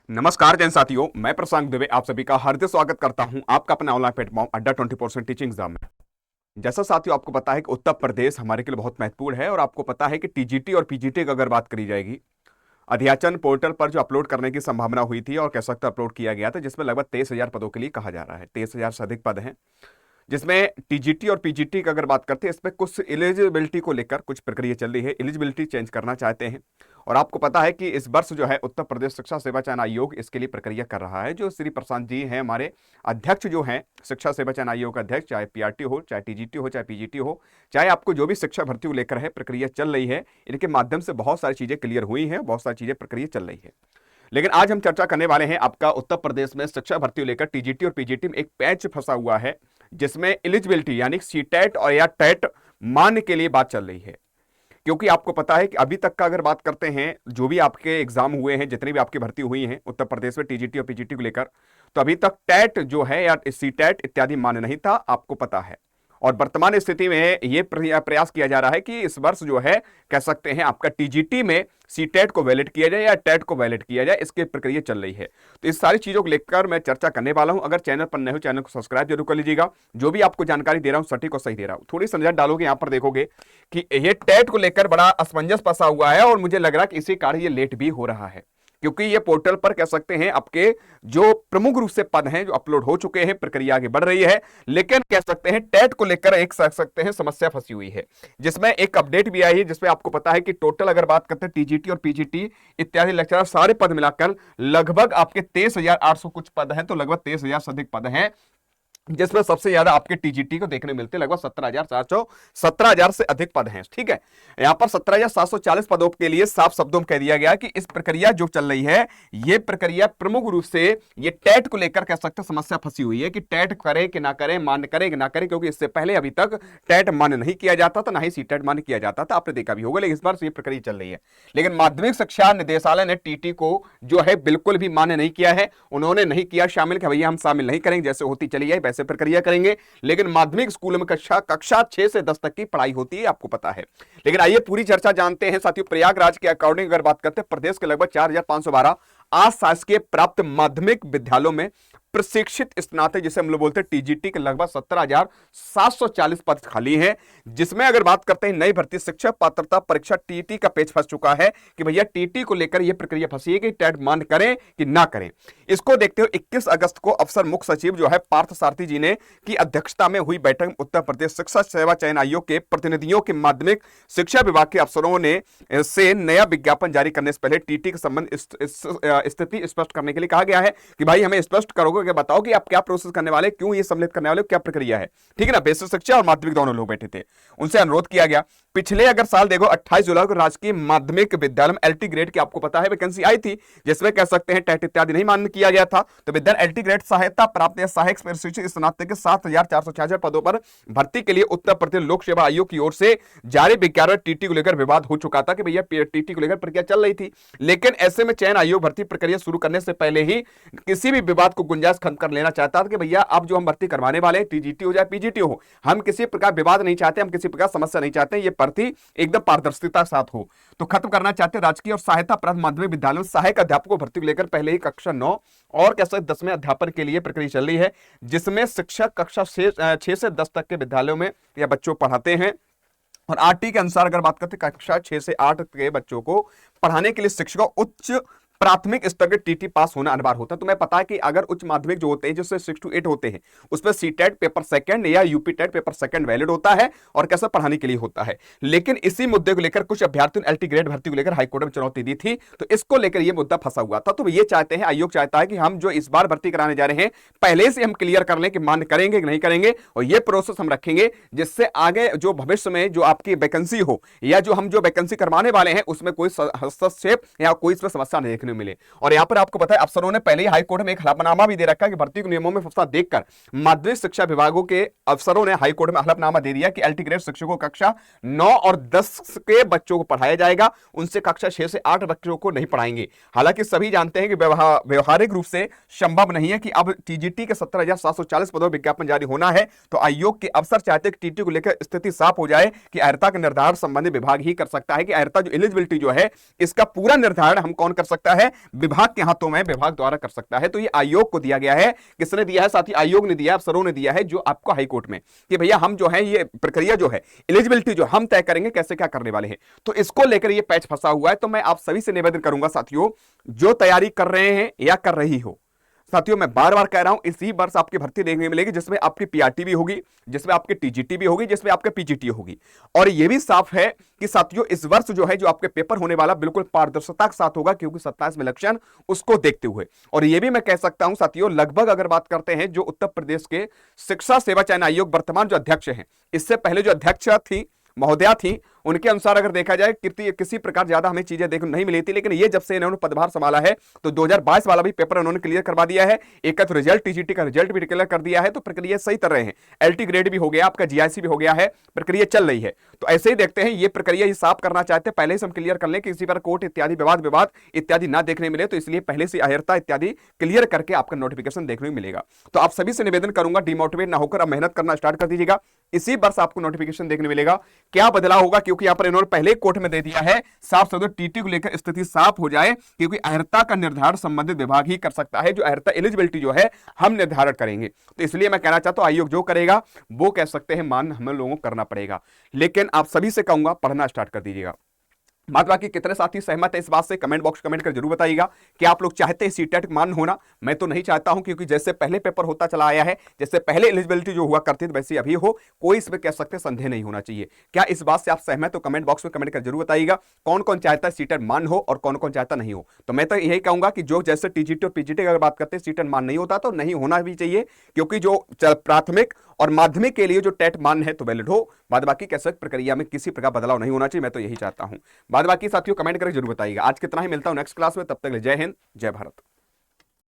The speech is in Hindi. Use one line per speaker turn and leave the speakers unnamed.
नमस्कार जैन साथियों, मैं प्रशांत दुबे आप सभी का हार्दिक स्वागत करता हूं आपका अपना ऑनलाइन प्लेटफॉर्म अड्डा 24/7 टीचिंग एग्जाम में। जैसा साथियों आपको पता है कि उत्तर प्रदेश हमारे के लिए बहुत महत्वपूर्ण है और आपको पता है कि टीजीटी और पीजीटी की अगर बात करी जाएगी, अध्याचन पोर्टल पर जो अपलोड करने की संभावना हुई थी और कह सकते अपलोड किया गया था, जिसमें लगभग 23,000 पदों के लिए कहा जा रहा है। 23,000 से अधिक पद हैं, जिसमें टीजीटी और पीजीटी की अगर बात करते हैं, इसमें कुछ एलिजिबिलिटी को लेकर कुछ प्रक्रिया चल रही है। एलिजिबिलिटी चेंज करना चाहते हैं और आपको पता है कि इस वर्ष जो है उत्तर प्रदेश शिक्षा सेवा चयन आयोग इसके लिए प्रक्रिया कर रहा है। जो श्री प्रशांत जी हैं हमारे अध्यक्ष जो हैं शिक्षा सेवा चयन आयोग के अध्यक्ष, चाहे पीआरटी हो, चाहे टीजीटी हो, चाहे पीजीटी हो, चाहे आपको जो भी शिक्षा भर्ती को लेकर है प्रक्रिया चल रही है, इनके माध्यम से बहुत सारी चीजें क्लियर हुई हैं, बहुत सारी चीजें प्रक्रिया चल रही है। लेकिन आज हम चर्चा करने वाले हैं आपका उत्तर प्रदेश में शिक्षा भर्ती को लेकर टीजीटी और पीजीटी में एक पैच फंसा हुआ है, जिसमें एलिजिबिलिटी यानी सीटेट और या टेट मान्य के लिए बात चल रही है। क्योंकि आपको पता है कि अभी तक का अगर बात करते हैं, जो भी आपके एग्जाम हुए हैं, जितनी भी आपकी भर्ती हुई हैं उत्तर प्रदेश में टीजीटी और पीजीटी को लेकर, तो अभी तक टेट जो है या सीटेट इत्यादि मान्य नहीं था, आपको पता है। और वर्तमान स्थिति में यह प्रयास किया जा रहा है कि इस वर्ष जो है कह सकते हैं आपका टीजीटी में सीटेट को वैलिड किया जाए या टेट को वैलिड किया जाए, इसकी प्रक्रिया चल रही है। तो इस सारी चीजों को लेकर मैं चर्चा करने वाला हूं। अगर चैनल पर नए हो, चैनल को सब्सक्राइब जरूर कर लीजिएगा। जो भी आपको जानकारी दे रहा हूं सटीक और सही दे रहा हूं। थोड़ी समझ डालोगे, यहां पर देखोगे कि यह टेट को लेकर बड़ा असमंजस फंसा हुआ है और मुझे लग रहा है कि इसी कारण यह लेट भी हो रहा है, क्योंकि ये पोर्टल पर कह सकते हैं आपके जो प्रमुख रूप से पद हैं जो अपलोड हो चुके हैं, प्रक्रिया आगे बढ़ रही है। लेकिन कह सकते हैं टेट को लेकर एक कह सकते हैं समस्या फंसी हुई है, जिसमें एक अपडेट भी आई है, जिसमें आपको पता है कि टोटल अगर बात करते हैं टीजीटी और पीजीटी इत्यादि लेक्चरर सारे पद मिलाकर लगभग आपके 23,800 कुछ पद हैं, तो लगभग 23,000 से अधिक पद हैं, जिसमें सबसे ज्यादा आपके टीजीटी को देखने मिलते हैं लगभग 17,000 से अधिक पद हैं। ठीक है, यहां पर 17,740 पदों के लिए साफ शब्दों में कह दिया गया कि इस प्रक्रिया जो चल रही है, यह प्रक्रिया प्रमुख रूप से ये टेट को लेकर कह सकते हैं समस्या फंसी हुई है कि टेट करे कि ना करे, मान्य करे कि ना करे, क्योंकि इससे पहले अभी तक टेट मान्य नहीं किया जाता था, ना ही सीटेट मान्य किया जाता था, आपने देखा भी होगा। लेकिन इस बार ये प्रक्रिया चल रही है। लेकिन माध्यमिक शिक्षा निदेशालय ने टीटी को जो है बिल्कुल भी मान्य नहीं किया है। उन्होंने नहीं किया शामिल कि भैया हम शामिल नहीं करेंगे, जैसे होती चली है से प्रक्रिया करेंगे। लेकिन माध्यमिक स्कूल में कक्षा 6 से 10 तक की पढ़ाई होती है, आपको पता है। लेकिन आइए पूरी चर्चा जानते हैं साथियों। प्रयागराज के अकॉर्डिंग अगर बात करते हैं, प्रदेश के लगभग 4,512 अशासकीय प्राप्त माध्यमिक विद्यालयों में प्रशिक्षित स्नातक जिसे हम लोग बोलते हैं टीजीटी के लगभग 17,740 पद खाली हैं, जिसमें अगर बात करते हैं नई भर्ती शिक्षक पात्रता परीक्षा टीटी का पेज फंस चुका है कि भैया टीटी को लेकर यह प्रक्रिया फंसी है कि टेट मान्य करें कि ना करें। इसको देखते हुए 21 अगस्त को अफसर मुख्य सचिव जो है पार्थ सारथी जी ने की अध्यक्षता में हुई बैठक में उत्तर प्रदेश शिक्षा सेवा चयन आयोग के प्रतिनिधियों के माध्यमिक शिक्षा विभाग के अफसरों ने से नया विज्ञापन जारी करने से पहले टीटी के संबंध स्थिति स्पष्ट करने के लिए कहा गया है कि भाई हमें स्पष्ट करोगे कि बताओ कि आप क्या प्रोसेस करने वाले, क्यों ये सम्मिलित करने वाले, क्या प्रक्रिया है। ठीक है ना, बेसिक शिक्षा और माध्यमिक दोनों लोग बैठे थे, उनसे अनुरोध किया गया। पिछले अगर साल देखो 28 जुलाई को राजकीय माध्यमिक विद्यालय में एलटी ग्रेड की आपको पता है वैकेंसी आई थी, जिसमें कह सकते हैं टेट इत्यादि नहीं मान्य किया गया था। तो विद्यालय एलटी ग्रेड सहायता प्राप्त या सहायक प्रशिक्षित स्नातक के 7,466 पदों पर भर्ती के लिए उत्तर प्रदेश लोक सेवा आयोग की ओर से जारी विज्ञापन टीटी को लेकर विवाद हो चुका था कि भैया टीटी को लेकर प्रक्रिया चल रही थी। लेकिन ऐसे में चयन आयोग भर्ती प्रक्रिया शुरू करने से पहले ही किसी भी विवाद को गुंजाइश खत्म कर लेना चाहता था कि भैया अब जो हम भर्ती करवाने वाले हैं, टीजीटी हो जाए पीजीटी हो, हम किसी प्रकार विवाद नहीं चाहते, हम किसी प्रकार समस्या नहीं चाहते, ये भर्ती एकदम पारदर्शिता के साथ हो। तो खत्म करना चाहते राजकीय और सहायता प्राप्त माध्यमिक विद्यालयों में सहायक अध्यापकों भर्ती को लेकर पहले ही कक्षा 9 और कैसे 10वें अध्यापन के लिए प्रक्रिया चल रही है, जिसमें शिक्षक कक्षा 6 से 10 तक के विद्यालयों में या बच्चों पढ़ाते हैं। और आरटी के अनुसार अगर बात करते हैं कक्षा 6 से 8 के बच्चों को पढ़ाने के लिए शिक्षकों उच्च प्राथमिक स्तर के टीटी पास होना अनिवार्य होता है। तुम्हें पता है कि अगर उच्च माध्यमिक जो होते हैं जिससे 6 to 8 होते हैं, उसमें सीटेट पेपर सेकंड या UP TET paper second valid होता है और कैसे पढ़ाने के लिए होता है। लेकिन इसी मुद्दे को लेकर कुछ अभ्यर्थियों ने एलटी ग्रेड भर्ती को लेकर हाईकोर्ट में चुनौती दी थी, तो इसको लेकर यह मुद्दा फंसा हुआ था। तो ये चाहते हैं, आयोग चाहता है कि हम जो इस बार भर्ती कराने जा रहे हैं पहले से हम क्लियर कर लें कि मान्य करेंगे कि नहीं करेंगे, और ये प्रोसेस हम रखेंगे जिससे आगे जो भविष्य में जो आपकी वैकेंसी हो या जो हम जो वैकेंसी करवाने वाले हैं उसमें कोई हस्तक्षेप या कोई इसमें समस्या नहीं देखने मिले। और यहां पर आपको पता है अफसरों ने पहले ही हाईकोर्ट में एक हलफनामा भी दे रखा है कि भर्ती के नियमों में फंसा देखकर माध्यमिक शिक्षा विभागों के अफसरों ने हाईकोर्ट में हलफनामा दे दिया कि एलटी ग्रेड शिक्षकों कक्षा 9 और 10 के बच्चों को पढ़ाया जाएगा, उनसे कक्षा 6 से 8 बच्चों को नहीं पढ़ाएंगे। हालांकि सभी जानते हैं कि व्यवहारिक रूप से संभव नहीं है कि अब टीजीटी के 17,740 पदों विज्ञापन जारी होना है, तो आयोग के अफसर चाहते हैं कि टीटी को लेकर स्थिति साफ हो जाए कि अर्हता का निर्धारण संबंधित विभाग ही कर सकता है कि अर्हता जो एलिजिबिलिटी जो है इसका पूरा निर्धारण हम कौन कर सकता है? विभाग के हाथों में, विभाग द्वारा कर सकता है। तो ये आयोग को दिया गया है। किसने दिया है साथी? आयोग ने दिया है, अफसरों ने दिया है, जो आपको हाईकोर्ट में, कि भैया हम जो है ये प्रक्रिया जो है, एलिजिबिलिटी जो हम तय करेंगे कैसे क्या करने वाले हैं। तो इसको लेकर ये पैच फंसा हुआ है। तो मैं आप सभी से निवेदन करूंगा साथियों, जो तैयारी कर रहे हैं या कर रही हो, साथियों मैं बार बार कह रहा हूं, इसी वर्ष आपकी भर्ती देखने मिलेगी जिसमें आपकी पीआरटी भी होगी, जिसमें आपकी टीजीटी भी होगी, जिसमें आपके पीजीटी होगी। और यह भी साफ है कि साथियों इस वर्ष जो है, जो आपके पेपर होने वाला बिल्कुल पारदर्शिता के साथ होगा, क्योंकि 27 में इलेक्शन, उसको देखते हुए। और यह भी मैं कह सकता हूं साथियों, लगभग अगर बात करते हैं, जो उत्तर प्रदेश के शिक्षा सेवा चयन आयोग वर्तमान जो अध्यक्ष हैं, इससे पहले जो अध्यक्ष थी महोदया थी, उनके अनुसार अगर देखा जाए किसी प्रकार ज्यादा हमें चीजें देखने नहीं मिली थी। लेकिन ये जब से इन्होंने पदभार संभाला है, तो 2022 वाला भी पेपर उन्होंने क्लियर करवा दिया है। एक तो रिजल्ट, टीजीटी का रिजल्ट भी क्लियर कर दिया है। तो प्रक्रिया सही कर रहे हैं। एलटी ग्रेड भी हो गया, आपका जीआईसी भी हो गया है, प्रक्रिया चल रही है। तो ऐसे ही देखते हैं, ये प्रक्रिया ही साफ करना चाहते हैं, पहले से हम क्लियर कर लें कि किसी पर कोर्ट इत्यादि विवाद इत्यादि ना देखने मिले। तो इसलिए पहले से अहर्ता इत्यादि क्लियर करके आपका नोटिफिकेशन देखने को मिलेगा। तो आप सभी से निवेदन करूंगा, डिमोटिवेट ना होकर अब मेहनत करना स्टार्ट कर दीजिएगा। इसी वर्ष आपको नोटिफिकेशन देखने मिलेगा। क्या बदलाव होगा? क्योंकि यहां पर इन्होंने पहले कोर्ट में दे दिया है, साफ शब्दों टीटी को लेकर स्थिति साफ हो जाए, क्योंकि अर्हता का निर्धारण संबंधित विभाग ही कर सकता है। जो अर्हता एलिजिबिलिटी जो है हम निर्धारण करेंगे। तो इसलिए मैं कहना चाहता हूं, आयोग जो करेगा वो कह सकते हैं मान हम लोगों को करना पड़ेगा। लेकिन आप सभी से कहूंगा, पढ़ना स्टार्ट कर दीजिएगा। बात बाकी कितने साथी सहमत है इस बात से, कमेंट बॉक्स कमेंट कर जरूर बताइएगा कि आप लोग चाहते हैं सीटेट मान होना। मैं तो नहीं चाहता हूं, क्योंकि जैसे पहले पेपर होता चला आया है, जैसे पहले एलिजिबिलिटी जो हुआ करती थी वैसे अभी हो, कोई इसमें कह सकते संदेह नहीं होना चाहिए। क्या इस बात से आप सहमत हो? कमेंट बॉक्स में कमेंट कर जरूर बताइएगा कौन कौन चाहता है सीटेट मान हो और कौन कौन चाहता नहीं हो। तो मैं तो यही कहूंगा कि जो जैसे टीजीटी और पीजीटी की अगर बात करते हैं सीटेट मान नहीं होता तो नहीं होना भी चाहिए, क्योंकि जो प्राथमिक और माध्यमिक के लिए जो टेट मान है तो वैलिड हो। बाद बाकी कैसे प्रक्रिया में किसी प्रकार बदलाव नहीं होना चाहिए, मैं तो यही चाहता हूं। बाद बाकी साथियों कमेंट करके जरूर बताइएगा। आज कितना ही, मिलता हूं नेक्स्ट क्लास में, तब तक जय हिंद जय भारत।